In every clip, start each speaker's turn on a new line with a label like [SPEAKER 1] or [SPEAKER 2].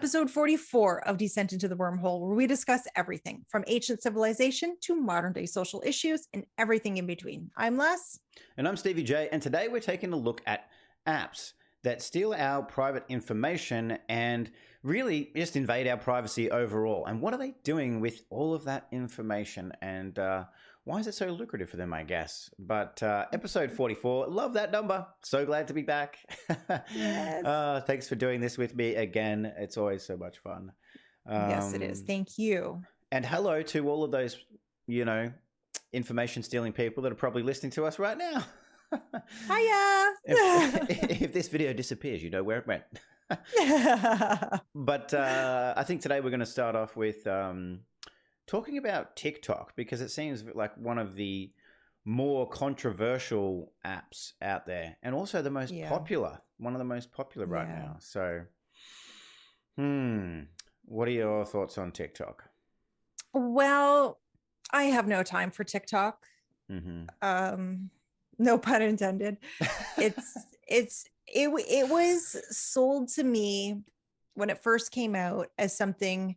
[SPEAKER 1] episode 44 of Dissent Into The Wormhole, where we discuss everything from ancient civilization to modern day social issues and everything in between. I'm Les.
[SPEAKER 2] And I'm Stevie J, and today we're taking a look at apps that steal our private information and really just invade our privacy overall. And what are they doing with all of that information? And why is it so lucrative for them, I guess? But episode 44, love that number. So glad to be back.
[SPEAKER 1] Yes.
[SPEAKER 2] Thanks for doing this with me again. It's always so much fun.
[SPEAKER 1] Yes, it is. Thank you.
[SPEAKER 2] And hello to all of those, information stealing people that are probably listening to us right now.
[SPEAKER 1] Hiya.
[SPEAKER 2] If this video disappears, you know where it went. But I think today we're going to start off with talking about TikTok, because it seems like one of the more controversial apps out there, and also the most popular, one of the most popular right now. So, what are your thoughts on TikTok?
[SPEAKER 1] Well, I have no time for TikTok. No pun intended. It was sold to me when it first came out as something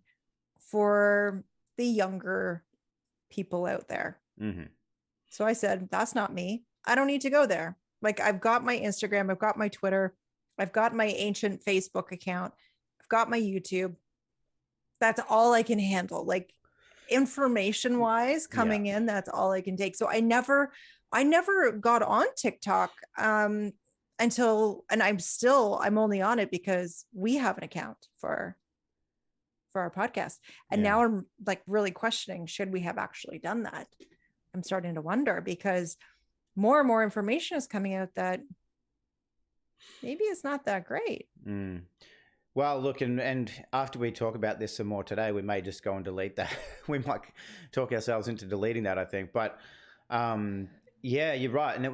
[SPEAKER 1] for the younger people out there. So I said, that's not me. I don't need to go there. Like, I've got my Instagram, I've got my Twitter, I've got my ancient Facebook account, I've got my YouTube. That's all I can handle. Like, information wise coming in, that's all I can take. So I never got on TikTok until, and I'm only on it because we have an account for our podcast. And now I'm like really questioning, should we have actually done that? I'm starting to wonder, because more and more information is coming out that maybe it's not that great.
[SPEAKER 2] Well, look, and after we talk about this some more today, we may just go and delete that. We might talk ourselves into deleting that, I think. But yeah, you're right. And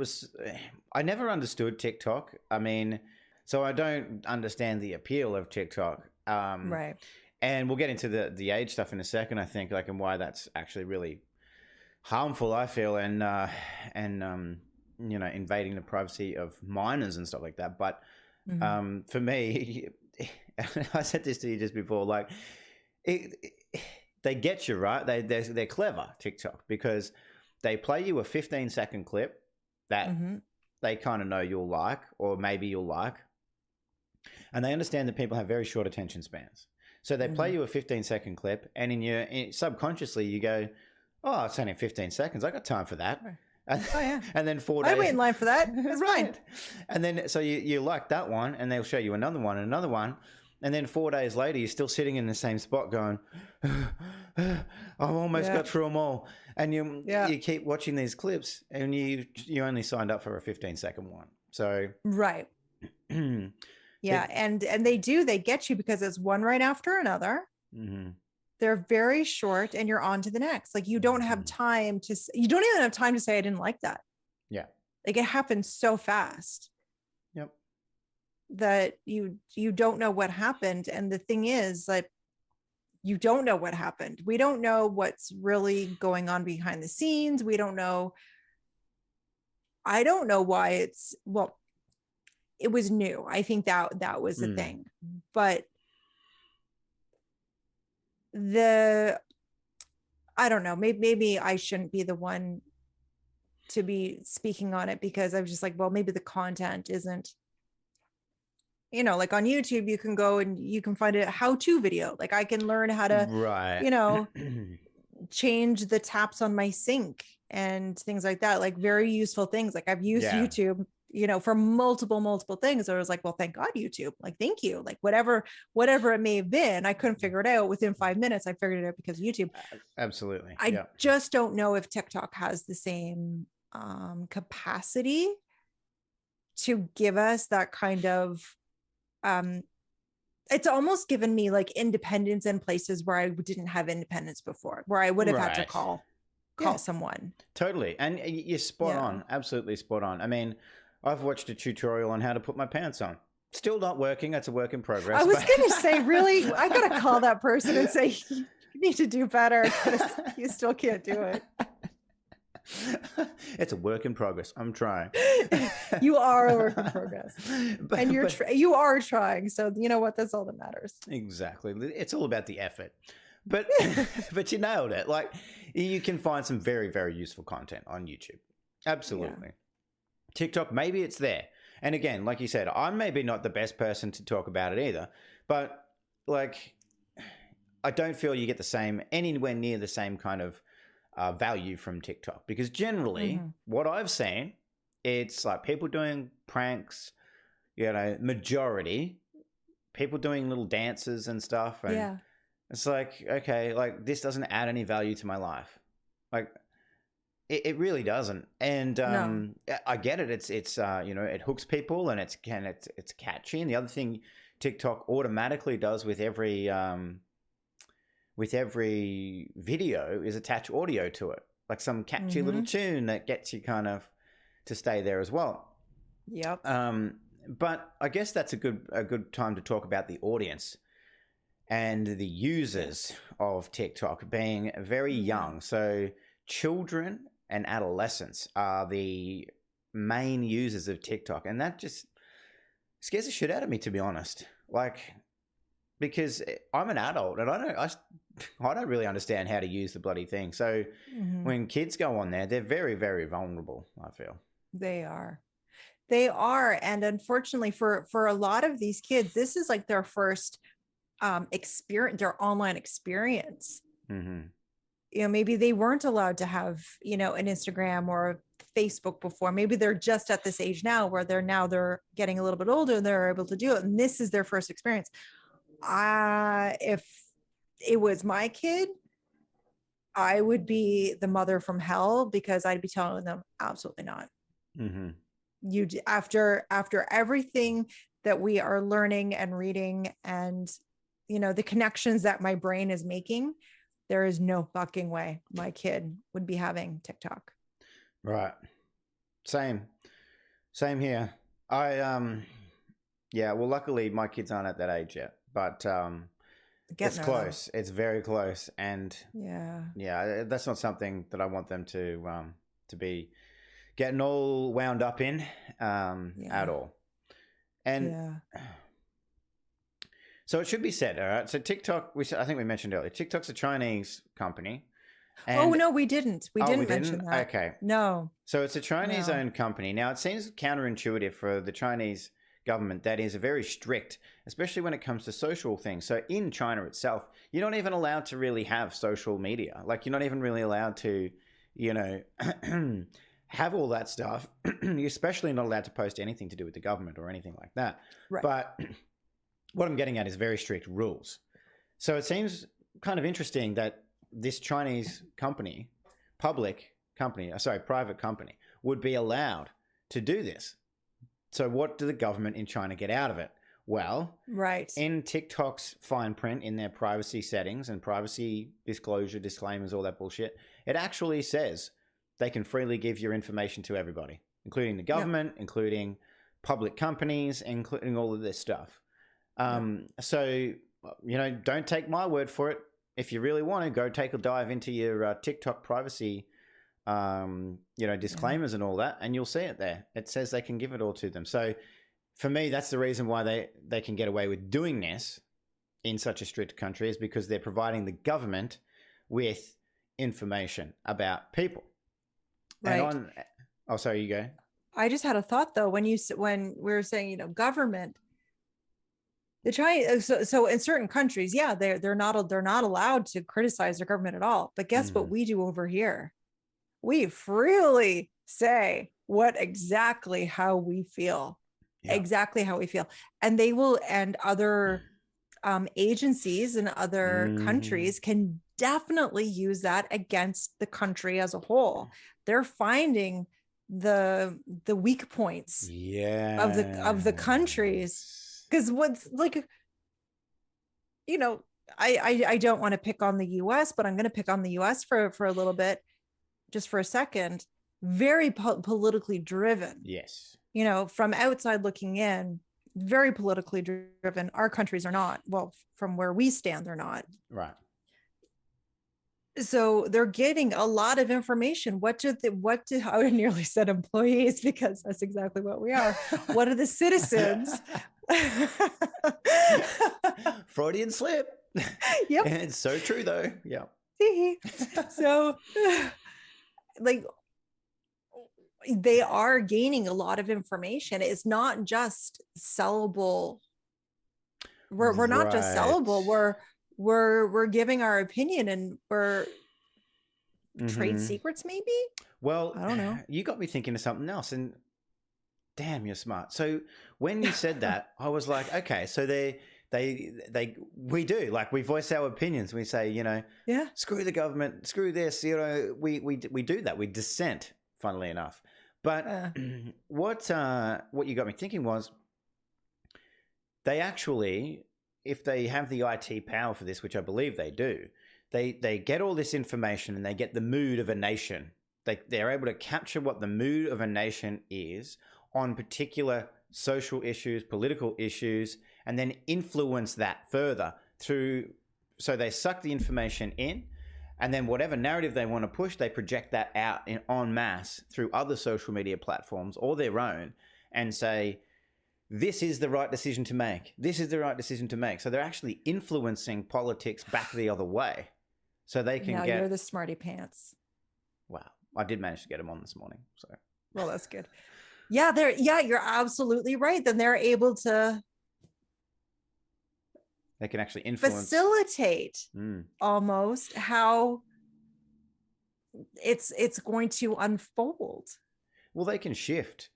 [SPEAKER 2] I never understood TikTok. I mean, so I don't understand the appeal of TikTok.
[SPEAKER 1] Right.
[SPEAKER 2] And we'll get into the age stuff in a second, I think, like, and why that's actually really harmful, I feel, and invading the privacy of minors and stuff like that. But for me, I said this to you just before, like, they get you, right? They're clever, TikTok, because they play you a 15-second clip that they kind of know you'll like, or maybe you'll like, and they understand that people have very short attention spans. So they play you a 15-second clip, and subconsciously you go, oh, it's only 15 seconds. I got time for that. And then 4 days.
[SPEAKER 1] I wait in line for that. That's
[SPEAKER 2] right. And then so you like that one, and they'll show you another one and another one. And then 4 days later, you're still sitting in the same spot going, I've almost got through them all. And you keep watching these clips, and you only signed up for a 15-second one. So
[SPEAKER 1] right. And they get you because it's one right after another. They're very short, and you're on to the next. Like, you don't have time you don't even have time to say, I didn't like that. Yeah. Like, it happens so fast. Yep. That you don't know what happened. And the thing is, like, you don't know what happened. We don't know what's really going on behind the scenes. We don't know. I don't know why it was new. I think that was the thing. But I don't know, maybe I shouldn't be the one to be speaking on it, because I was just like, well, maybe the content isn't, like on YouTube, you can go and you can find a how-to video. Like, I can learn how to, change the taps on my sink and things like that, like very useful things. Like, I've used YouTube, for multiple things. I was like, well, thank God, YouTube, like, thank you. Like, whatever it may have been, I couldn't figure it out within 5 minutes. I figured it out because of YouTube.
[SPEAKER 2] Absolutely.
[SPEAKER 1] I just don't know if TikTok has the same capacity to give us that kind of, it's almost given me like independence in places where I didn't have independence before, where I would have had to call someone.
[SPEAKER 2] Totally. And you're spot on. Absolutely spot on. I mean, I've watched a tutorial on how to put my pants on. Still not working. That's a work in progress.
[SPEAKER 1] I was going to say, really, I got to call that person and say, you need to do better, because you still can't do it.
[SPEAKER 2] It's a work in progress. I'm trying.
[SPEAKER 1] You are a work in progress, and you are trying. So you know what? That's all that matters.
[SPEAKER 2] Exactly. It's all about the effort. But but you nailed it. Like, you can find some very, very useful content on YouTube. Absolutely. Yeah. TikTok, maybe it's there. And again, like you said, I'm maybe not the best person to talk about it either. But like, I don't feel you get anywhere near the same kind of value from TikTok, because generally what I've seen, it's like people doing pranks, majority people doing little dances and stuff. And it's like, okay, like this doesn't add any value to my life. Like it really doesn't. And no. I get it. It's it hooks people and it's catchy. And the other thing TikTok automatically does with every video is attach audio to it, like some catchy little tune that gets you kind of to stay there as well.
[SPEAKER 1] Yep.
[SPEAKER 2] But I guess that's a good time to talk about the audience and the users of TikTok being very young. So children and adolescents are the main users of TikTok, and that just scares the shit out of me, to be honest. Like, because I'm an adult and I don't really understand how to use the bloody thing. So when kids go on there, they're very, very vulnerable, I feel.
[SPEAKER 1] They are. And unfortunately for a lot of these kids, this is like their first experience, their online experience. Maybe they weren't allowed to have, an Instagram or Facebook before. Maybe they're just at this age now where they're getting a little bit older and they're able to do it. And this is their first experience. If it was my kid, I would be the mother from hell, because I'd be telling them absolutely not. You after everything that we are learning and reading, and the connections that my brain is making, there is no fucking way my kid would be having TikTok.
[SPEAKER 2] Right. Same here. Well, luckily my kids aren't at that age yet, but it's close. It's very close. And yeah, that's not something that I want them to be getting all wound up in at all. And so it should be said, all right? So TikTok, I think we mentioned earlier, TikTok's a Chinese company.
[SPEAKER 1] And no, we didn't. We didn't mention that.
[SPEAKER 2] Okay.
[SPEAKER 1] No.
[SPEAKER 2] So it's a Chinese-owned company. Now, it seems counterintuitive for the Chinese government that is very strict, especially when it comes to social things. So in China itself, you're not even allowed to really have social media. Like, you're not even really allowed to, have all that stuff. You're especially not allowed to post anything to do with the government or anything like that. Right. But what I'm getting at is very strict rules. So it seems kind of interesting that this Chinese company, private company, would be allowed to do this. So what do the government in China get out of it? Well, in TikTok's fine print, in their privacy settings and privacy disclosure, disclaimers, all that bullshit, it actually says they can freely give your information to everybody, including the government, including public companies, including all of this stuff. So, don't take my word for it. If you really want to, go take a dive into your TikTok privacy, disclaimers and all that, and you'll see it there. It says they can give it all to them. So for me, that's the reason why they can get away with doing this in such a strict country, is because they're providing the government with information about people. Right. And sorry, you go.
[SPEAKER 1] I just had a thought though, when we were saying, government, the Chinese, so in certain countries, they're not allowed to criticize their government at all. But guess what we do over here? We freely say exactly how we feel, and they will, and other agencies in other countries can definitely use that against the country as a whole. They're finding the weak points of the countries, because what's like, I don't want to pick on the US, but I'm going to pick on the US for a little bit, just for a second. Very politically driven.
[SPEAKER 2] Yes.
[SPEAKER 1] From outside looking in, very politically driven. Our countries are not. Well, from where we stand, they're not.
[SPEAKER 2] Right.
[SPEAKER 1] So they're getting a lot of information. I would nearly said employees, because that's exactly what we are. What are the citizens?
[SPEAKER 2] Freudian slip.
[SPEAKER 1] Yep.
[SPEAKER 2] It's so true though. Yeah.
[SPEAKER 1] So like, they are gaining a lot of information. It's not just sellable. We're not just sellable. We're giving our opinion, and we're trade secrets, maybe.
[SPEAKER 2] Well,
[SPEAKER 1] I don't know.
[SPEAKER 2] You got me thinking of something else, and damn, you're smart. So when you said that, I was like, okay, so we do, like, we voice our opinions. We say,
[SPEAKER 1] yeah,
[SPEAKER 2] screw the government, screw this. We do that. We dissent, funnily enough. But what you got me thinking was, they actually, if they have the IT power for this, which I believe they do, they get all this information and they get the mood of a nation. They're able to capture what the mood of a nation is on particular social issues, political issues, and then influence that further through. So they suck the information in, and then whatever narrative they want to push, they project that out en masse through other social media platforms or their own, and say, this is the right decision to make. This is the right decision to make. So they're actually influencing politics back the other way. So they can
[SPEAKER 1] you're the smarty pants.
[SPEAKER 2] Wow. I did manage to get them on this morning. So,
[SPEAKER 1] well, that's good. Yeah, you're absolutely right. Then they're able to,
[SPEAKER 2] they can actually influence,
[SPEAKER 1] facilitate almost how it's going to unfold.
[SPEAKER 2] Well, they can shift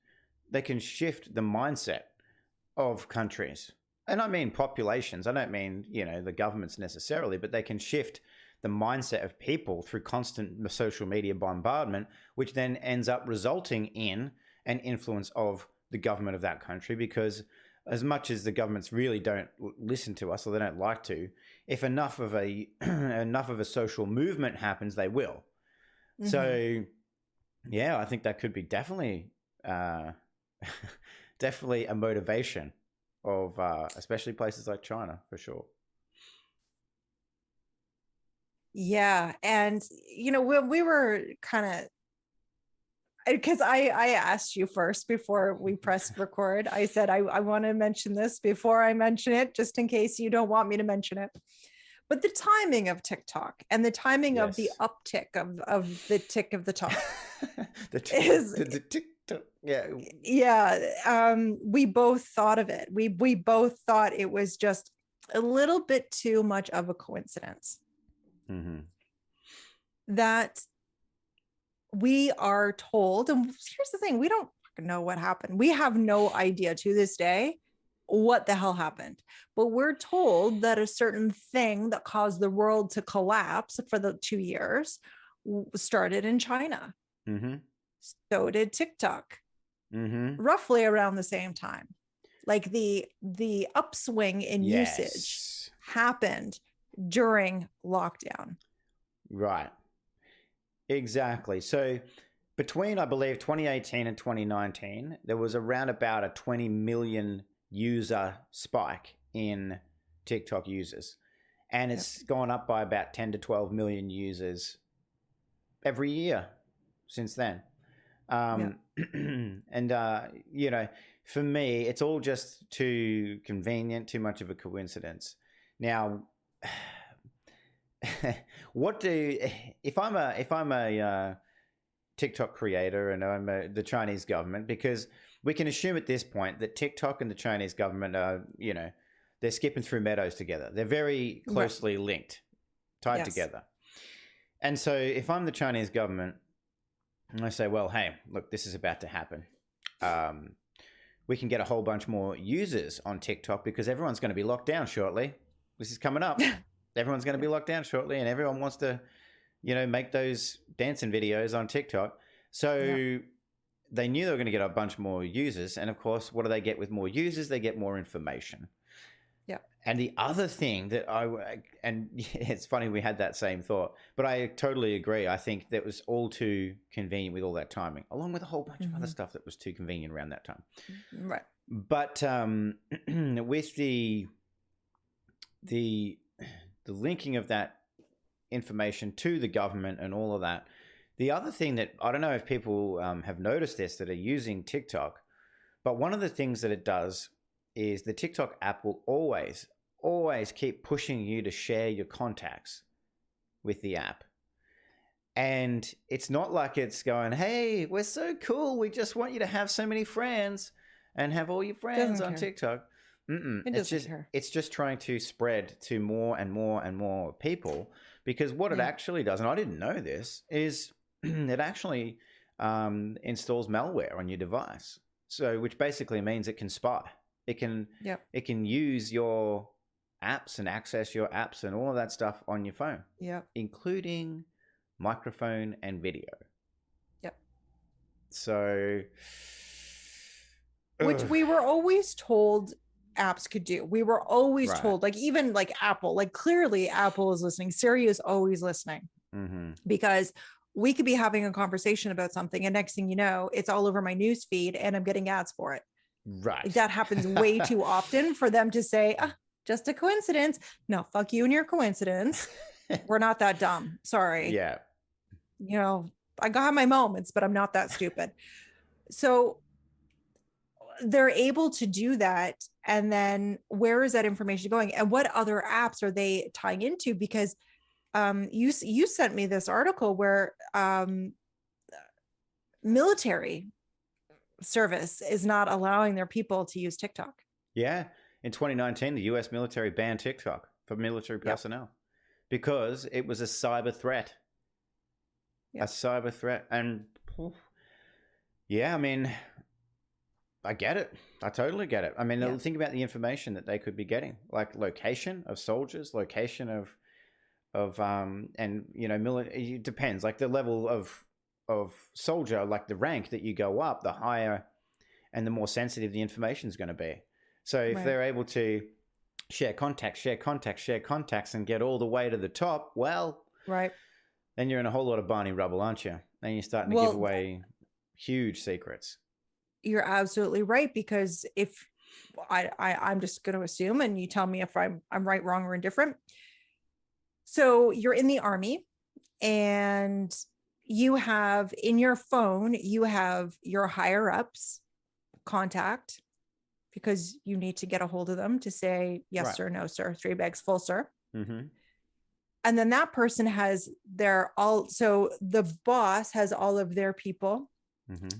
[SPEAKER 2] the mindset of countries. And I mean populations. I don't mean, the governments necessarily, but they can shift the mindset of people through constant social media bombardment, which then ends up resulting in an influence of the government of that country. Because as much as the governments really don't listen to us, or they don't like to, if enough of a social movement happens, they will. Mm-hmm. So, yeah, I think that could be definitely definitely a motivation of especially places like China, for sure.
[SPEAKER 1] Yeah. And, when we were kind of, because I asked you first before we pressed record, I said, I want to mention this before I mention it, just in case you don't want me to mention it. But the timing of TikTok and the timing of the uptick of the tick of the talk
[SPEAKER 2] the TikTok.
[SPEAKER 1] Yeah. We both thought of it. We both thought it was just a little bit too much of a coincidence. Mm-hmm. That we are told, and here's the thing, we don't know what happened. We have no idea to this day what the hell happened, but we're told that a certain thing that caused the world to collapse for the 2 years started in China. Mm-hmm. So did TikTok. Mm-hmm. Roughly around the same time. Like the upswing in usage happened during lockdown.
[SPEAKER 2] Right. Exactly. So between, I believe, 2018 and 2019, there was around about a 20 million user spike in TikTok users. And it's gone up by about 10 to 12 million users every year since then. And, for me, it's all just too convenient, too much of a coincidence. Now, if I'm a TikTok creator and I'm the Chinese government, because we can assume at this point that TikTok and the Chinese government are, they're skipping through meadows together. They're very closely linked, tied together. And so if I'm the Chinese government, I say, well, hey, look, this is about to happen. We can get a whole bunch more users on TikTok because everyone's going to be locked down shortly. This is coming up. Everyone's going to be locked down shortly, and everyone wants to, make those dancing videos on TikTok. So they knew they were going to get a bunch more users. And of course, what do they get with more users? They get more information. Yeah. And the other thing that and it's funny, we had that same thought, but I totally agree. I think that was all too convenient with all that timing, along with a whole bunch of other stuff that was too convenient around that time. Right. But with the linking of that information to the government and all of that. The other thing that I don't know if people have noticed this that are using TikTok, but one of the things that it does is the TikTok app will always keep pushing you to share your contacts with the app. And it's not like it's going, hey, we're so cool. We just want you to have so many friends and have all your friends on TikTok. It's just trying to spread to more and more and more people, because what it actually does, and I didn't know this, is it actually installs malware on your device. So, which basically means it can spy. It can use your apps and access your apps and all of that stuff on your phone. Including microphone and video. So,
[SPEAKER 1] which we were always told apps could do. We were always told, like, even like Apple, like clearly Apple is listening. Siri is always listening, because we could be having a conversation about something and next thing you know, it's all over my news feed and I'm getting ads for it.
[SPEAKER 2] Right.
[SPEAKER 1] Like, that happens way too often for them to say, just a coincidence. No, fuck you and your coincidence. We're not that dumb. Sorry.
[SPEAKER 2] Yeah.
[SPEAKER 1] You know, I got my moments, but I'm not that stupid. So they're able to do that. And then where is that information going? And what other apps are they tying into? Because you sent me this article where military service is not allowing their people to use TikTok.
[SPEAKER 2] Yeah. In 2019, the US military banned TikTok for military personnel because it was a cyber threat. A cyber threat. And yeah, I mean, I get it. I totally get it. I mean, think about the information that they could be getting, like location of soldiers, location of and you know, it depends, like the level of soldier, like the rank that you go up, the higher and the more sensitive the information is going to be. So if they're able to share contacts and get all the way to the top, well, then you're in a whole lot of Barney rubble, aren't you? Then you're starting to give away huge secrets.
[SPEAKER 1] You're absolutely right, because if I'm just going to assume, and you tell me if I'm right, wrong, or indifferent. So you're in the Army and you have in your phone, you have your higher ups contact, because you need to get a hold of them to say, yes, sir, no, sir, 3 bags full, sir. And then that person has so the boss has all of their people.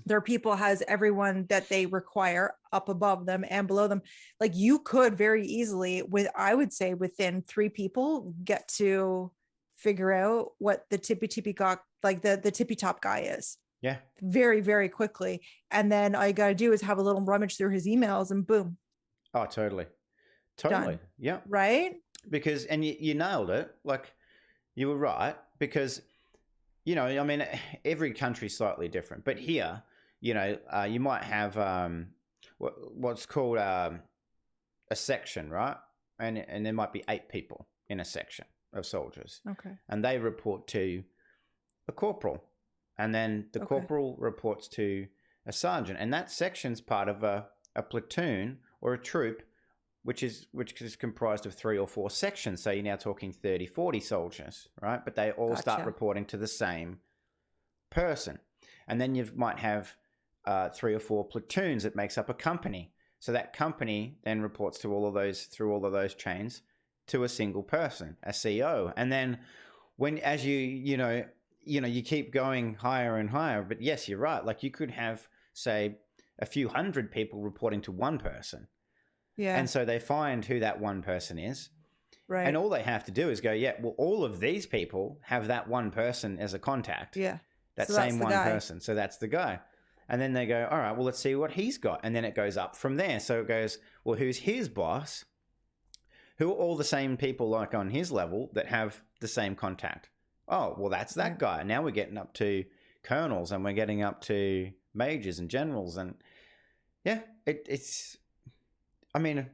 [SPEAKER 1] Their people has everyone that they require up above them and below them. Like, you could very easily, I would say within 3 people, get to figure out what the tippy top guy is.
[SPEAKER 2] Yeah.
[SPEAKER 1] Very, very quickly. And then all you got to do is have a little rummage through his emails and boom.
[SPEAKER 2] Oh, totally.
[SPEAKER 1] Done.
[SPEAKER 2] Yeah.
[SPEAKER 1] Right?
[SPEAKER 2] Because, and you nailed it. Like, you were right, because, you know, I mean, every country's slightly different, but here, you know, you might have what's called a section, right? And there might be 8 people in a section of soldiers.
[SPEAKER 1] Okay.
[SPEAKER 2] And they report to a corporal, and then the corporal reports to a sergeant, and that section's part of a platoon or a troop, which is comprised of 3 or 4 sections. So you're now talking 30, 40 soldiers, right? But they all start reporting to the same person. And then you might have 3 or 4 platoons that makes up a company. So that company then reports to all of those chains to a single person, a CEO. And then as you keep going higher and higher, but yes, you're right. Like, you could have, say, a few hundred people reporting to one person. Yeah. And so they find who that one person is. Right. And all they have to do is go, well, all of these people have that one person as a contact. Yeah. That same one person. So that's the guy. And then they go, all right, well, let's see what he's got. And then it goes up from there. So it goes, well, who's his boss? Who are all the same people, like on his level, that have the same contact? Oh, well, that's that guy. Now we're getting up to colonels, and we're getting up to majors and generals. And yeah, it's, I mean,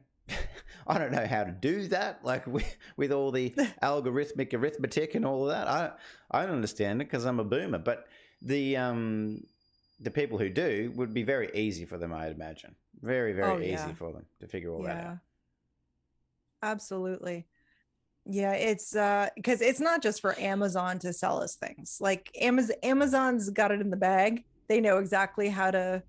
[SPEAKER 2] I don't know how to do that, like with all the algorithmic arithmetic and all of that. I don't understand it because I'm a boomer. But the people who do, would be very easy for them, I'd imagine. Very, very easy for them to figure all that out.
[SPEAKER 1] Absolutely. Yeah, it's because it's not just for Amazon to sell us things. Like Amazon's got it in the bag. They know exactly how to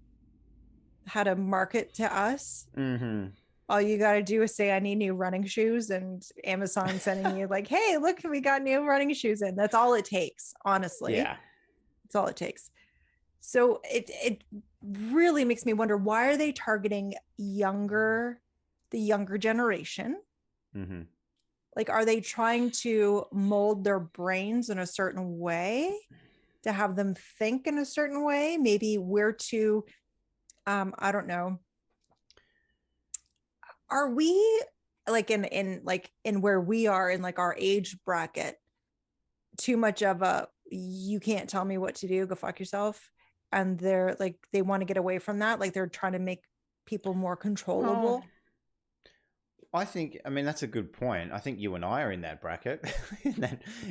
[SPEAKER 1] market to us.
[SPEAKER 2] Mm-hmm.
[SPEAKER 1] All you got to do is say, I need new running shoes, and Amazon sending you like, hey, look, we got new running shoes in. That's all it takes, honestly.
[SPEAKER 2] Yeah.
[SPEAKER 1] That's all it takes. So it really makes me wonder, why are they targeting the younger generation?
[SPEAKER 2] Mm-hmm.
[SPEAKER 1] Like, are they trying to mold their brains in a certain way to have them think in a certain way? Maybe we're too, I don't know. Are we like in where we are in like our age bracket too much of a, you can't tell me what to do, go fuck yourself? And they're like, they want to get away from that. Like they're trying to make people more controllable.
[SPEAKER 2] I mean, that's a good point. I think you and I are in that bracket,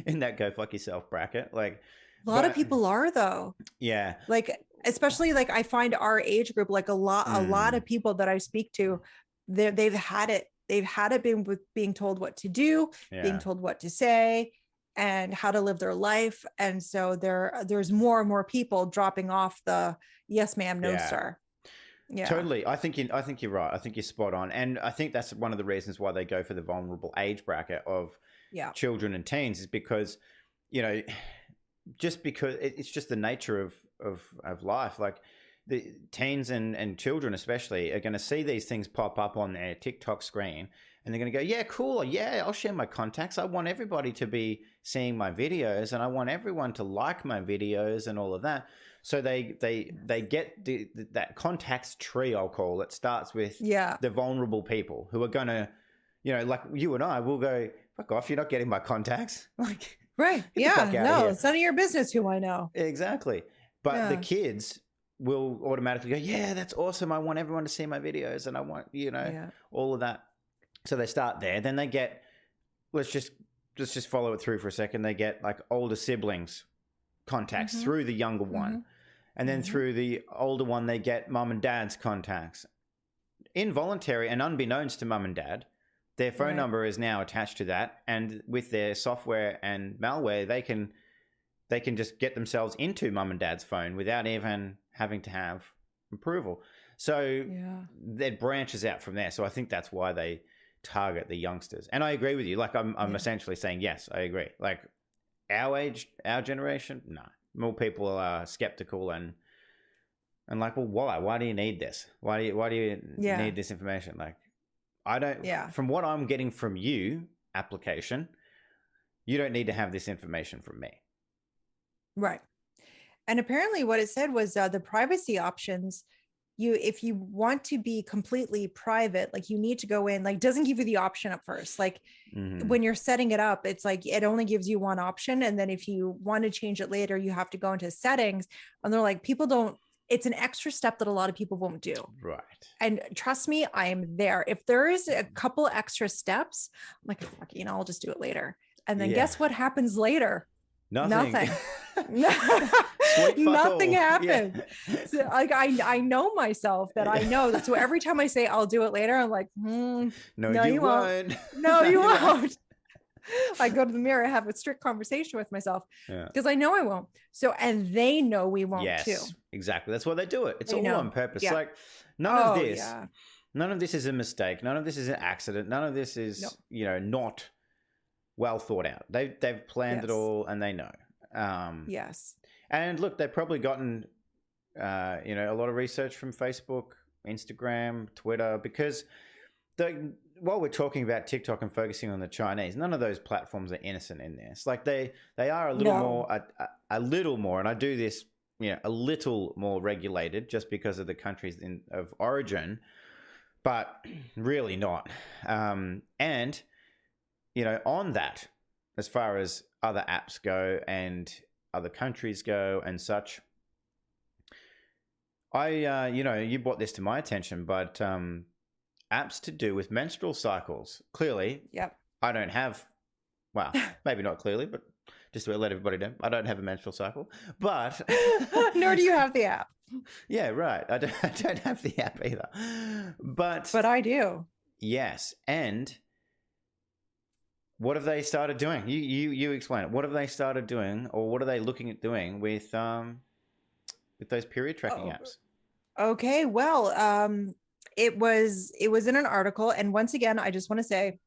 [SPEAKER 2] in that go fuck yourself bracket. Like
[SPEAKER 1] A lot of people are though.
[SPEAKER 2] Yeah.
[SPEAKER 1] Like, especially like I find our age group, like a lot of people that I speak to, they've had it being with being told what to do, being told what to say, and how to live their life. And so there's more and more people dropping off the yes ma'am, no sir. Yeah,
[SPEAKER 2] totally. I think you're right. I think you're spot on, and I think that's one of the reasons why they go for the vulnerable age bracket of children and teens, is because, you know, just because it's just the nature of life. Like the teens and children especially are going to see these things pop up on their TikTok screen, and they're going to go, yeah, cool, yeah, I'll share my contacts. I want everybody to be seeing my videos, and I want everyone to like my videos and all of that. So they get that contacts tree, I'll call it, starts with the vulnerable people who are going to, you know, like you and I will go, fuck off, you're not getting my contacts. Like,
[SPEAKER 1] right. Yeah, no, it's none of your business who I know.
[SPEAKER 2] Exactly. But the kids will automatically go, yeah, that's awesome. I want everyone to see my videos, and I want, you know, all of that. So they start there. Then they get, let's just follow it through for a second. They get like older siblings contacts through the younger one. And then through the older one, they get mum and dad's contacts. Involuntary and unbeknownst to mum and dad, their phone number is now attached to that. And with their software and malware, they can just get themselves into mum and dad's phone without even having to have approval. So that branches out from there. So I think that's why they target the youngsters. And I agree with you. Like I'm essentially saying, yes, I agree. Like our age, our generation, no. More people are skeptical and like, well, why? Why do you need this? Why do you need this information? Like, I don't. From what I'm getting from you, application, you don't need to have this information from me.
[SPEAKER 1] Right. And apparently, what it said was the privacy options. If you want to be completely private, like you need to go in, like doesn't give you the option at first. Like when you're setting it up, it's like, it only gives you one option. And then if you want to change it later, you have to go into settings, and they're like, it's an extra step that a lot of people won't do.
[SPEAKER 2] Right.
[SPEAKER 1] And trust me, I am there. If there is a couple extra steps, I'm like, fuck, you know, I'll just do it later. And then guess what happens later? Nothing. Nothing happened. Yeah. So, like I know myself that I know that. So every time I say I'll do it later, I'm like, no, you won't. No, you won't. I go to the mirror, have a strict conversation with myself because I know I won't. So, and they know we won't too.
[SPEAKER 2] Exactly. That's why they do it. It's all on purpose. Like none of this is a mistake. None of this is an accident. None of this is, you know, not well thought out. They've planned it all, and they know. And look, they've probably gotten, you know, a lot of research from Facebook, Instagram, Twitter, because while we're talking about TikTok and focusing on the Chinese, none of those platforms are innocent in this. Like they are a little more, a little more, and I do this, you know, a little more regulated just because of the countries of origin, but really not. And you know, on that, as far as other apps go and other countries go and such, you know, you brought this to my attention, but apps to do with menstrual cycles. Clearly, I don't have, well, maybe not clearly, but just to let everybody know, I don't have a menstrual cycle, but...
[SPEAKER 1] Nor do you have the app.
[SPEAKER 2] Yeah, right. I don't have the app either. But
[SPEAKER 1] I do.
[SPEAKER 2] Yes, and What have they started doing? You explain it. What have they started doing, or what are they looking at doing with those period tracking apps?
[SPEAKER 1] Okay, well, it was in an article, and once again, I just want to say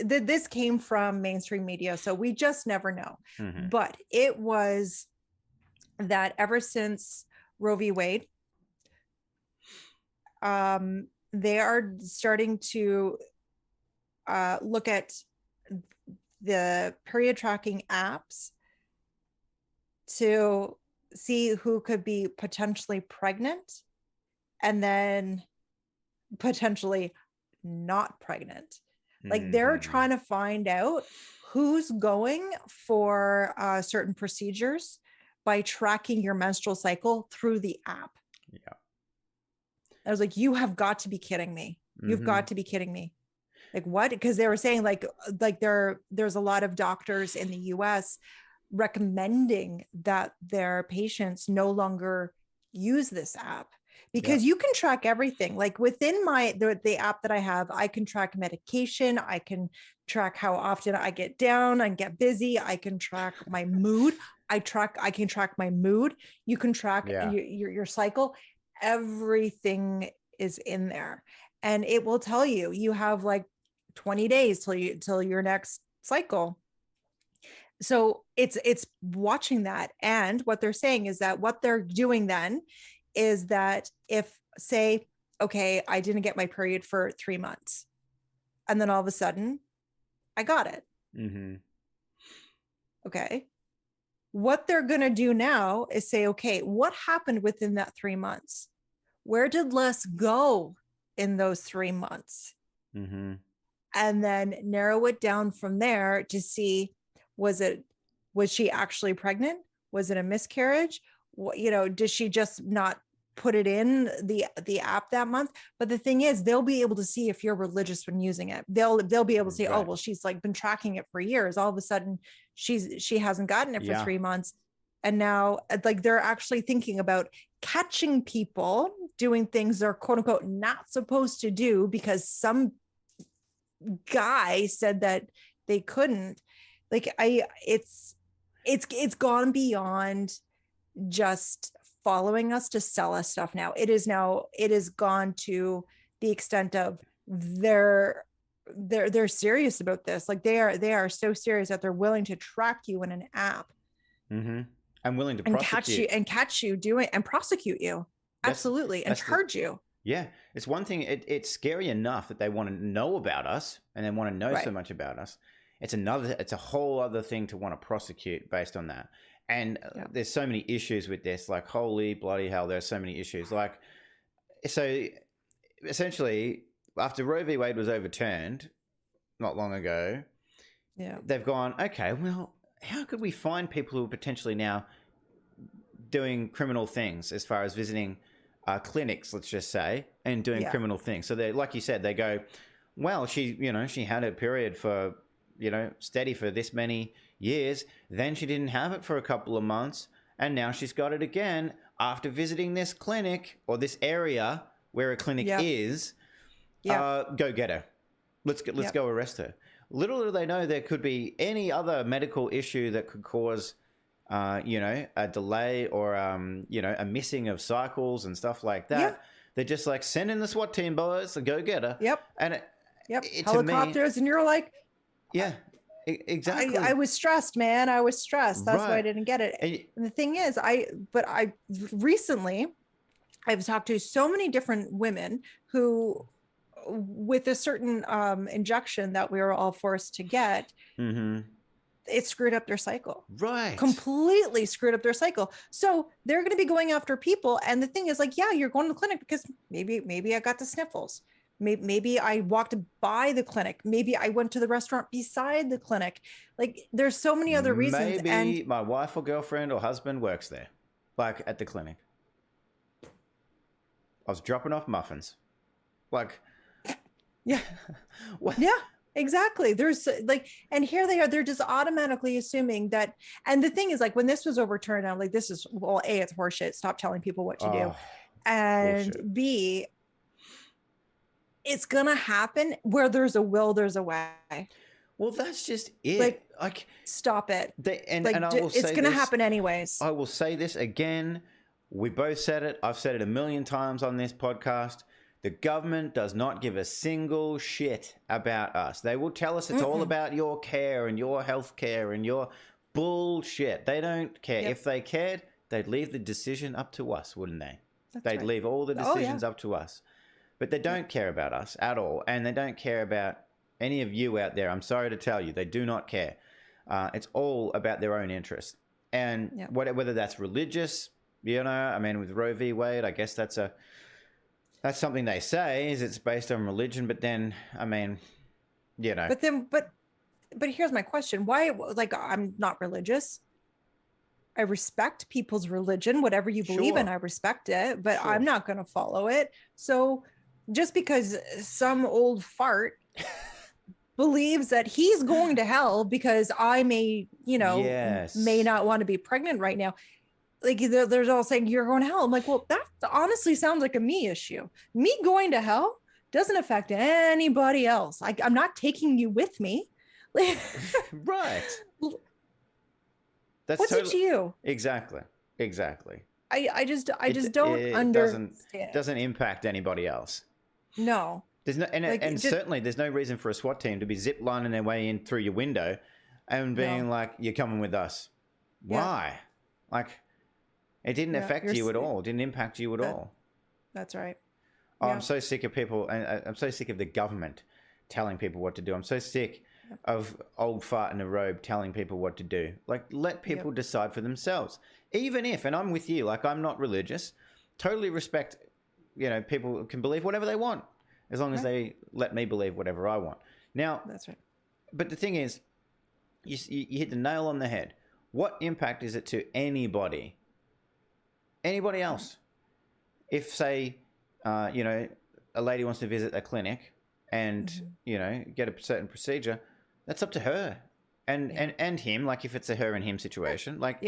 [SPEAKER 1] this came from mainstream media, so we just never know.
[SPEAKER 2] Mm-hmm.
[SPEAKER 1] But it was that ever since Roe v. Wade, they are starting to look at the period tracking apps to see who could be potentially pregnant and then potentially not pregnant. Like they're trying to find out who's going for certain procedures by tracking your menstrual cycle through the app.
[SPEAKER 2] Yeah.
[SPEAKER 1] I was like, you have got to be kidding me. You've got to be kidding me. Like what? Because they were saying like there's a lot of doctors in the US recommending that their patients no longer use this app because you can track everything. Like within the app that I have, I can track medication, I can track how often I get down and get busy, I can track my mood, I can track my mood, you can track your cycle. Everything is in there, and it will tell you you have like 20 days till your next cycle. So it's watching that. And what they're saying is that what they're doing then is that if, say, okay, I didn't get my period for 3 months, and then all of a sudden I got it. Okay. What they're going to do now is say, okay, what happened within that 3 months? Where did Les go in those 3 months? And then narrow it down from there to see, was she actually pregnant? Was it a miscarriage? Did she just not put it in the app that month? But the thing is, they'll be able to see if you're religious when using it. They'll be able to say, oh, well, she's like been tracking it for years. All of a sudden she hasn't gotten it for 3 months. And now like they're actually thinking about catching people doing things they're quote unquote not supposed to do because some guy said that they couldn't. Like it's gone beyond just following us to sell us stuff. Now it has gone to the extent of they're serious about this. Like they are so serious that they're willing to track you in an app.
[SPEAKER 2] I'm willing to
[SPEAKER 1] catch you doing and prosecute you. Absolutely. And charge you.
[SPEAKER 2] Yeah, it's one thing. It's scary enough that they want to know about us and they want to know so much about us. It's a whole other thing to want to prosecute based on that. And there's so many issues with this. Like, holy bloody hell, there's so many issues. Like, so essentially, after Roe v. Wade was overturned not long ago, they've gone, okay, well, how could we find people who are potentially now doing criminal things as far as visiting clinics, let's just say, and doing criminal things? So they, like you said, they go, well, she had her period for, steady for this many years. Then she didn't have it for a couple of months. And now she's got it again after visiting this clinic or this area where a clinic is. Go get her. Let's go arrest her. Little do they know there could be any other medical issue that could cause a delay or, a missing of cycles and stuff like that. Yeah. They're just like, send in the SWAT team, boys, and go get her.
[SPEAKER 1] Yep.
[SPEAKER 2] And
[SPEAKER 1] helicopters, and you're like,
[SPEAKER 2] yeah, exactly.
[SPEAKER 1] I was stressed, man. I was stressed. That's why I didn't get it. And the thing is, I recently, I've talked to so many different women who, with a certain injection that we were all forced to get, it screwed up their cycle. Right. Completely screwed up their cycle. So they're going to be going after people. And the thing is, like, yeah, you're going to the clinic because maybe I got the sniffles. Maybe I walked by the clinic. Maybe I went to the restaurant beside the clinic. Like, there's so many other reasons.
[SPEAKER 2] Maybe my wife or girlfriend or husband works there, like at the clinic. I was dropping off muffins. Like,
[SPEAKER 1] yeah. Yeah. Exactly. There's like, and here they are, they're just automatically assuming that. And the thing is, like, when this was overturned, I'm like, this is, well, A, it's horseshit. Stop telling people what to do. And bullshit. B, it's going to happen where there's a will, there's a way.
[SPEAKER 2] Well, that's just it. Like
[SPEAKER 1] stop it.
[SPEAKER 2] And I will say
[SPEAKER 1] it's going to happen anyways.
[SPEAKER 2] I will say this again. We both said it. I've said it a million times on this podcast. The government does not give a single shit about us. They will tell us it's all about your care and your health care and your bullshit. They don't care. If they cared, they'd leave the decision up to us, wouldn't they? They'd leave all the decisions up to us. But they don't care about us at all. And they don't care about any of you out there. I'm sorry to tell you, they do not care. It's all about their own interest. And whether that's religious, you know, I mean, with Roe v. Wade, I guess that's something they say is it's based on religion. But then, I mean, you know.
[SPEAKER 1] But here's my question. Why, like, I'm not religious. I respect people's religion, whatever you believe in, I respect it, but I'm not going to follow it. So just because some old fart believes that he's going to hell because I may, you know, may not want to be pregnant right now. Like they're all saying you're going to hell. I'm like, well, that honestly sounds like a me issue. Me going to hell doesn't affect anybody else. I'm not taking you with me.
[SPEAKER 2] Right.
[SPEAKER 1] That's what's it to you?
[SPEAKER 2] Exactly.
[SPEAKER 1] I just don't understand.
[SPEAKER 2] Doesn't impact anybody else.
[SPEAKER 1] No.
[SPEAKER 2] There's no, and certainly there's no reason for a SWAT team to be zip lining their way in through your window and being like, "You're coming with us." Why? Like, it didn't affect you at all. It didn't impact you at all.
[SPEAKER 1] That's right.
[SPEAKER 2] Oh, I'm so sick of people, and I'm so sick of the government telling people what to do. I'm so sick of old fart in a robe telling people what to do. Like, let people decide for themselves. Even if, and I'm with you, like, I'm not religious, totally respect, you know, people can believe whatever they want as long as they let me believe whatever I want. Now,
[SPEAKER 1] that's right.
[SPEAKER 2] But the thing is, you hit the nail on the head. What impact is it to anybody? Anybody else? If, say, you know, a lady wants to visit a clinic and, you know, get a certain procedure, that's up to her and him. Like, if it's a her and him situation, like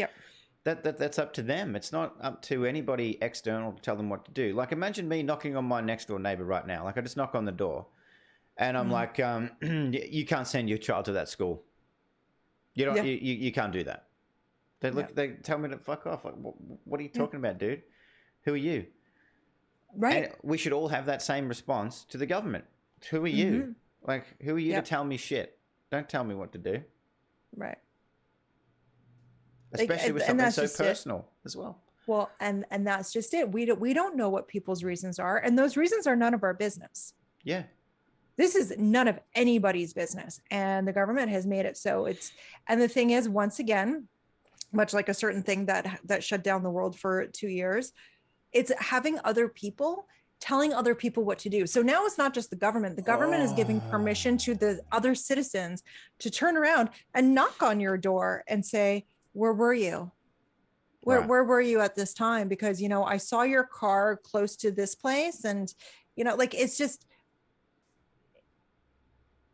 [SPEAKER 2] that's up to them. It's not up to anybody external to tell them what to do. Like, imagine me knocking on my next door neighbor right now. Like, I just knock on the door and I'm like, you can't send your child to that school. You don't, you can't do that. They tell me to fuck off. Like, what are you talking about, dude? Who are you?
[SPEAKER 1] Right.
[SPEAKER 2] And we should all have that same response to the government. Who are you? Like, who are you to tell me shit? Don't tell me what to do.
[SPEAKER 1] Right.
[SPEAKER 2] Especially with something so personal as well.
[SPEAKER 1] Well, and that's just it. We don't know what people's reasons are, and those reasons are none of our business.
[SPEAKER 2] Yeah.
[SPEAKER 1] This is none of anybody's business, and the government has made it so. And the thing is, once again, much like a certain thing that shut down the world for 2 years, it's having other people telling other people what to do. So now it's not just the government. The government is giving permission to the other citizens to turn around and knock on your door and say, where were you? Where were you at this time? Because, you know, I saw your car close to this place. And, you know, like, it's just,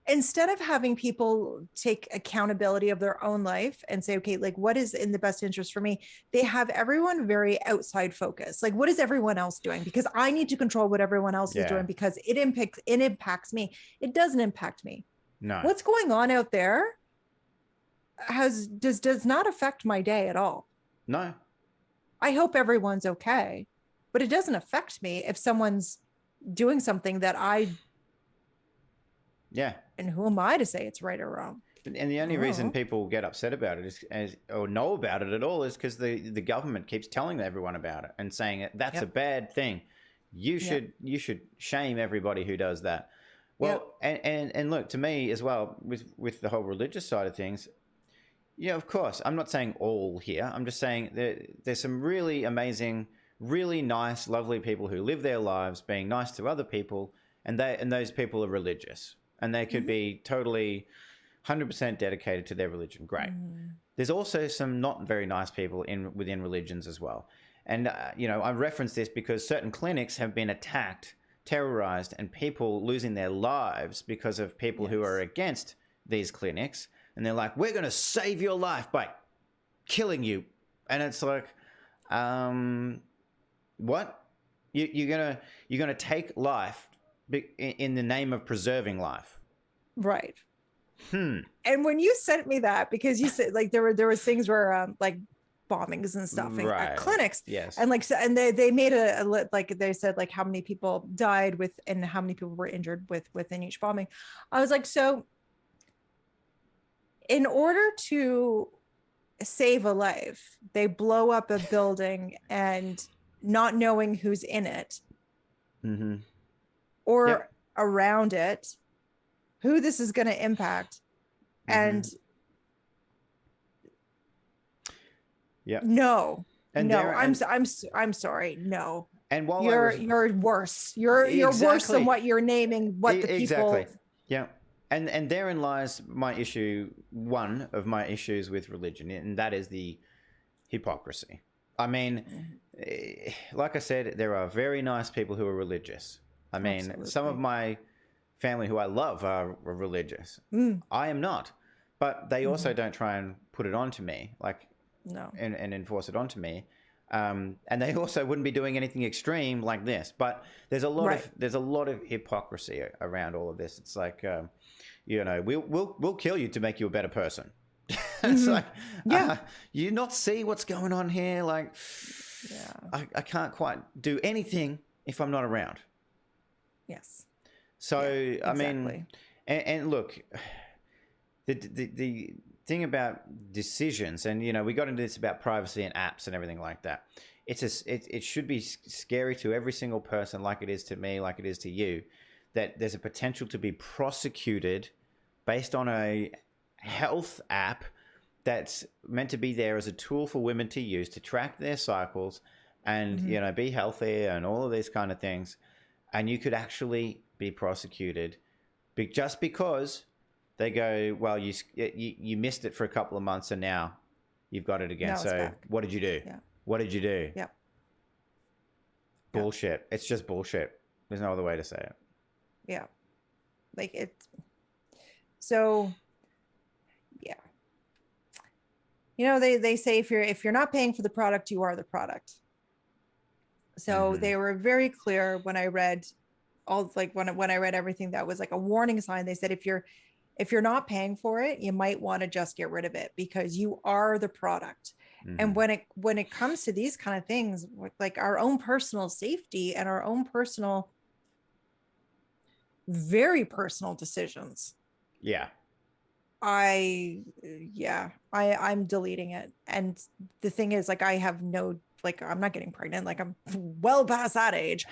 [SPEAKER 1] instead of having people take accountability of their own life and say, okay, like, what is in the best interest for me? They have everyone very outside focused. Like, what is everyone else doing? Because I need to control what everyone else is doing because it impacts me. It doesn't impact me.
[SPEAKER 2] No.
[SPEAKER 1] What's going on out there does not affect my day at all.
[SPEAKER 2] No.
[SPEAKER 1] I hope everyone's okay, but it doesn't affect me if someone's doing something that and who am I to say it's right or wrong?
[SPEAKER 2] And the only reason people get upset about it or know about it at all is because the government keeps telling everyone about it and saying that's a bad thing. You should shame everybody who does that. Well, and look, to me as well, with the whole religious side of things, yeah, of course, I'm not saying all here. I'm just saying there's some really amazing, really nice, lovely people who live their lives being nice to other people, and those people are religious. And they could be totally 100% dedicated to their religion. Great. There's also some not very nice people within religions as well. And, you know, I reference this because certain clinics have been attacked, terrorized, and people losing their lives because of people who are against these clinics. And they're like, we're going to save your life by killing you. And it's like, what? You're gonna take life in the name of preserving life.
[SPEAKER 1] Right. And when you sent me that, because you said like there was things where like bombings and stuff at clinics,
[SPEAKER 2] yes,
[SPEAKER 1] and like and they made a like they said like how many people died with and how many people were injured within each bombing. I was like, so in order to save a life, they blow up a building and not knowing who's in it or around it, who this is going to impact. And no, and no, I'm sorry. No.
[SPEAKER 2] And while
[SPEAKER 1] you're worse. You're worse than what you're naming what the people.
[SPEAKER 2] Yeah. And therein lies my issue, one of my issues with religion, and that is the hypocrisy. I mean, like I said, there are very nice people who are religious. I mean, some of my family who I love are religious. I am not. But they also don't try and put it onto me, like, no, and enforce it onto me. And they also wouldn't be doing anything extreme like this. But there's a lot of hypocrisy around all of this. It's like, you know, we'll kill you to make you a better person. It's like, you not see what's going on here? Like, I can't quite do anything if I'm not around.
[SPEAKER 1] Yes.
[SPEAKER 2] So I mean, and look. The thing about decisions, and you know, we got into this about privacy and apps and everything like that. It should be scary to every single person, like it is to me, like it is to you, that there's a potential to be prosecuted based on a health app that's meant to be there as a tool for women to use to track their cycles and you know, be healthy and all of these kind of things, and you could actually be prosecuted just because they go, well, you missed it for a couple of months and now you've got it again. So what did you do? Yeah. What did you do?
[SPEAKER 1] Yeah.
[SPEAKER 2] Bullshit. It's just bullshit. There's no other way to say it.
[SPEAKER 1] Yeah. Like it's so, yeah. You know, they say if you're not paying for the product, you are the product. So they were very clear when I read when I read everything that was like a warning sign. They said if you're not paying for it, you might want to just get rid of it because you are the product. And when it comes to these kind of things, like our own personal safety and our own personal, very personal decisions.
[SPEAKER 2] Yeah.
[SPEAKER 1] I'm deleting it. And the thing is, like, I have no, like, I'm not getting pregnant. Like, I'm well past that age.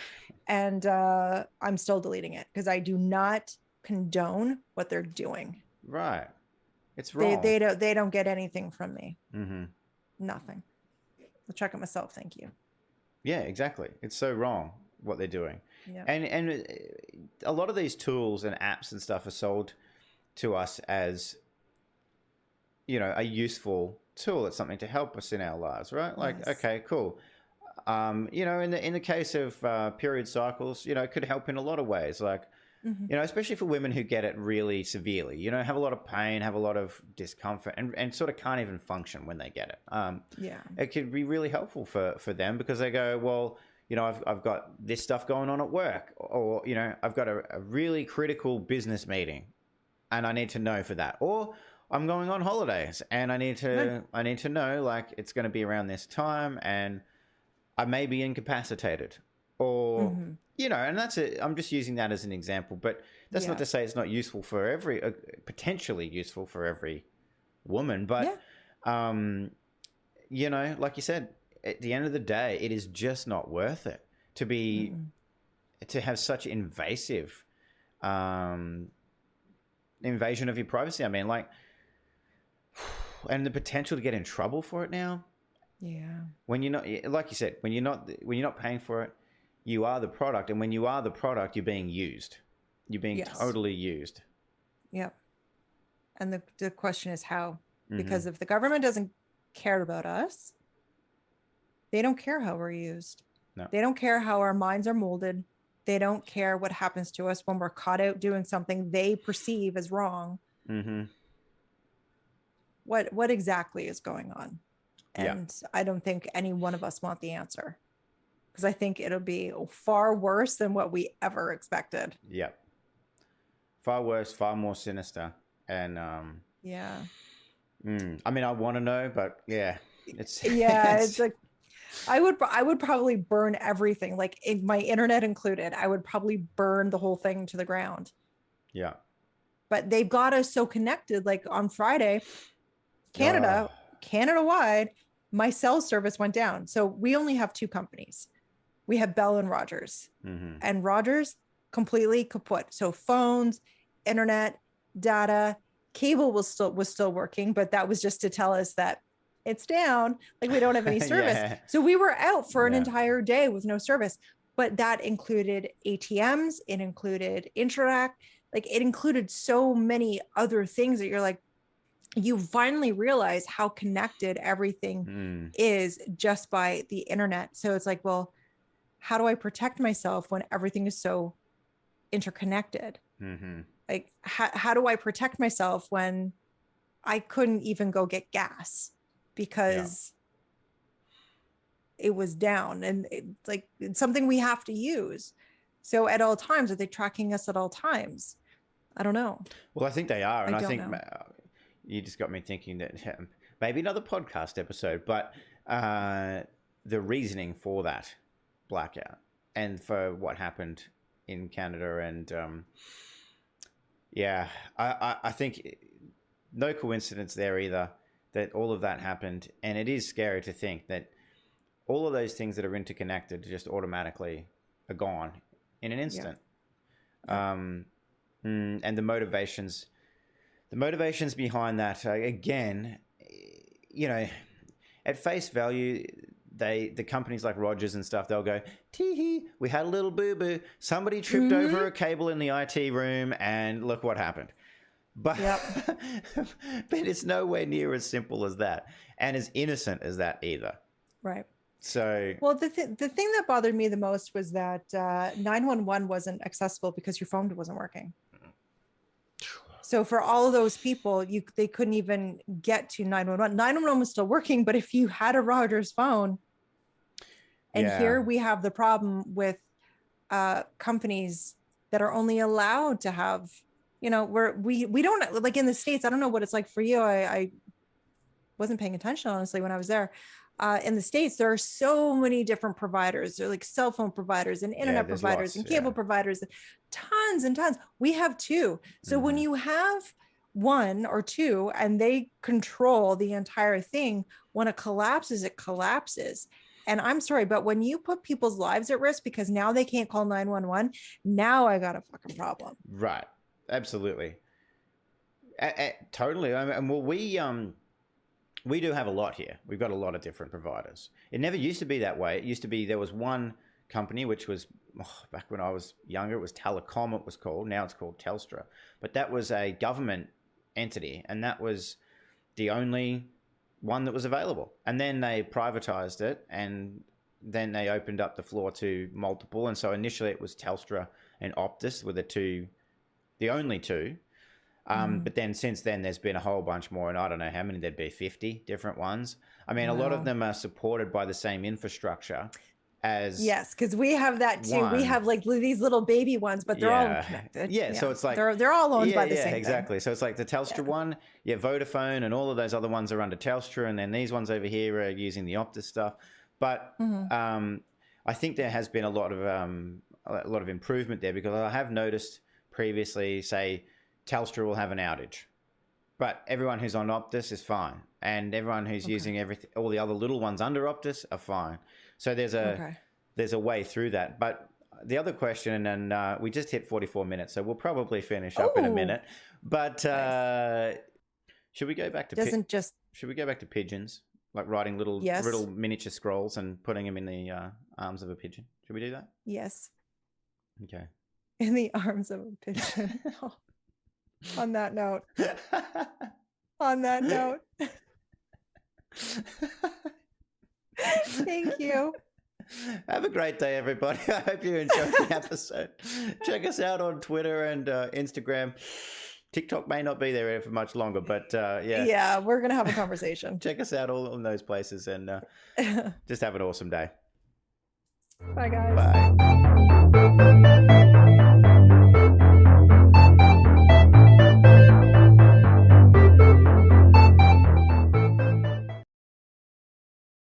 [SPEAKER 1] And I'm still deleting it because I do not condone what they're doing.
[SPEAKER 2] Right. It's wrong.
[SPEAKER 1] They don't get anything from me. Nothing. I'll check it myself. Thank you.
[SPEAKER 2] Yeah, exactly. It's so wrong what they're doing.
[SPEAKER 1] Yeah.
[SPEAKER 2] And a lot of these tools and apps and stuff are sold to us as, you know, a useful tool. It's something to help us in our lives, right? Like, okay, cool. You know, in the case of period cycles, you know, it could help in a lot of ways. Like, you know, especially for women who get it really severely, you know, have a lot of pain, have a lot of discomfort, and sort of can't even function when they get it. It could be really helpful for them because they go, well, you know, I've got this stuff going on at work, or, you know, I've got a really critical business meeting and I need to know for that. Or I'm going on holidays and I need to know, like, it's going to be around this time and I may be incapacitated. Or, you know, and that's it. I'm just using that as an example, but that's not to say it's not useful for every, potentially useful for every woman. But, you know, like you said, at the end of the day, it is just not worth it to be, to have such invasive invasion of your privacy. I mean, like, and the potential to get in trouble for it now.
[SPEAKER 1] Yeah.
[SPEAKER 2] When you're not, like you said, when you're not paying for it, you are the product, and when you are the product, you're being used. You're being totally used.
[SPEAKER 1] Yep. And the question is how? Because if the government doesn't care about us, they don't care how we're used.
[SPEAKER 2] No.
[SPEAKER 1] They don't care how our minds are molded. They don't care what happens to us when we're caught out doing something they perceive as wrong. What exactly is going on? And I don't think any one of us want the answer. Because I think it'll be far worse than what we ever expected.
[SPEAKER 2] Yep. Far worse, far more sinister. And
[SPEAKER 1] yeah.
[SPEAKER 2] I mean, I want to know, but yeah, it's
[SPEAKER 1] it's like I would probably burn everything, like my internet included. I would probably burn the whole thing to the ground.
[SPEAKER 2] Yeah.
[SPEAKER 1] But they've got us so connected. Like on Friday, Canada-wide, my cell service went down. So we only have two companies. We have Bell and Rogers. And Rogers completely kaput. So phones, internet, data, cable was still working, but that was just to tell us that it's down. Like we don't have any service.
[SPEAKER 2] Yeah.
[SPEAKER 1] So we were out for an entire day with no service. But that included ATMs, it included Interact, like it included so many other things that you're like, you finally realize how connected everything is just by the internet. So it's like, well, how do I protect myself when everything is so interconnected? Like, how do I protect myself when I couldn't even go get gas because it was down? And it's something we have to use. So at all times, are they tracking us at all times? I don't know.
[SPEAKER 2] Well, I think they are. And I think you just got me thinking that maybe another podcast episode, but the reasoning for that blackout and for what happened in Canada. And I think no coincidence there either that all of that happened. And it is scary to think that all of those things that are interconnected just automatically are gone in an instant. And the motivations behind that, again, you know, at face value, the companies like Rogers and stuff, they'll go, tee-hee, we had a little boo-boo. Somebody tripped over a cable in the IT room and look what happened. But, but it's nowhere near as simple as that and as innocent as that either.
[SPEAKER 1] Right.
[SPEAKER 2] So,
[SPEAKER 1] well, the thing that bothered me the most was that 911 wasn't accessible because your phone wasn't working. So for all of those people, they couldn't even get to 911. 911 was still working, but if you had a Rogers phone, and here we have the problem with companies that are only allowed to have, you know, we don't, like in the States, I don't know what it's like for you. I wasn't paying attention, honestly, when I was there. In the States, there are so many different providers. They're like cell phone providers and internet providers and cable providers, tons and tons. We have two. So when you have one or two and they control the entire thing, when it collapses, it collapses. And I'm sorry, but when you put people's lives at risk because now they can't call 911, now I got a fucking problem.
[SPEAKER 2] Right. Absolutely. Totally. I mean, well, we do have a lot here. We've got a lot of different providers. It never used to be that way. It used to be there was one company, which was, back when I was younger, it was Telecom, it was called. Now it's called Telstra. But that was a government entity, and that was the only one that was available. And then they privatized it, and then they opened up the floor to multiple. And so initially it was Telstra and Optus were the only two. But then since then, there's been a whole bunch more, and I don't know how many, there'd be 50 different ones. I mean, a lot of them are supported by the same infrastructure as...
[SPEAKER 1] Yes, because we have that too. We have like these little baby ones, but they're all connected.
[SPEAKER 2] Yeah, so it's like...
[SPEAKER 1] They're all owned by the same
[SPEAKER 2] exactly.
[SPEAKER 1] thing.
[SPEAKER 2] So it's like the Telstra one, Vodafone, and all of those other ones are under Telstra, and then these ones over here are using the Optus stuff. But I think there has been a lot of improvement there, because I have noticed previously, say... Telstra will have an outage, but everyone who's on Optus is fine, and everyone who's using all the other little ones under Optus are fine. So there's a way through that. But the other question, and we just hit 44 minutes, so we'll probably finish up in a minute. But should we go back to should we go back to pigeons, like writing little miniature scrolls and putting them in the arms of a pigeon? Should we do that?
[SPEAKER 1] Yes.
[SPEAKER 2] Okay.
[SPEAKER 1] In the arms of a pigeon. On that note. Thank you.
[SPEAKER 2] Have a great day, everybody. I hope you enjoyed the episode. Check us out on Twitter and Instagram. TikTok may not be there for much longer, but
[SPEAKER 1] yeah, we're gonna have a conversation.
[SPEAKER 2] Check us out all in those places, and just have an awesome day.
[SPEAKER 1] Bye, guys.
[SPEAKER 2] Bye.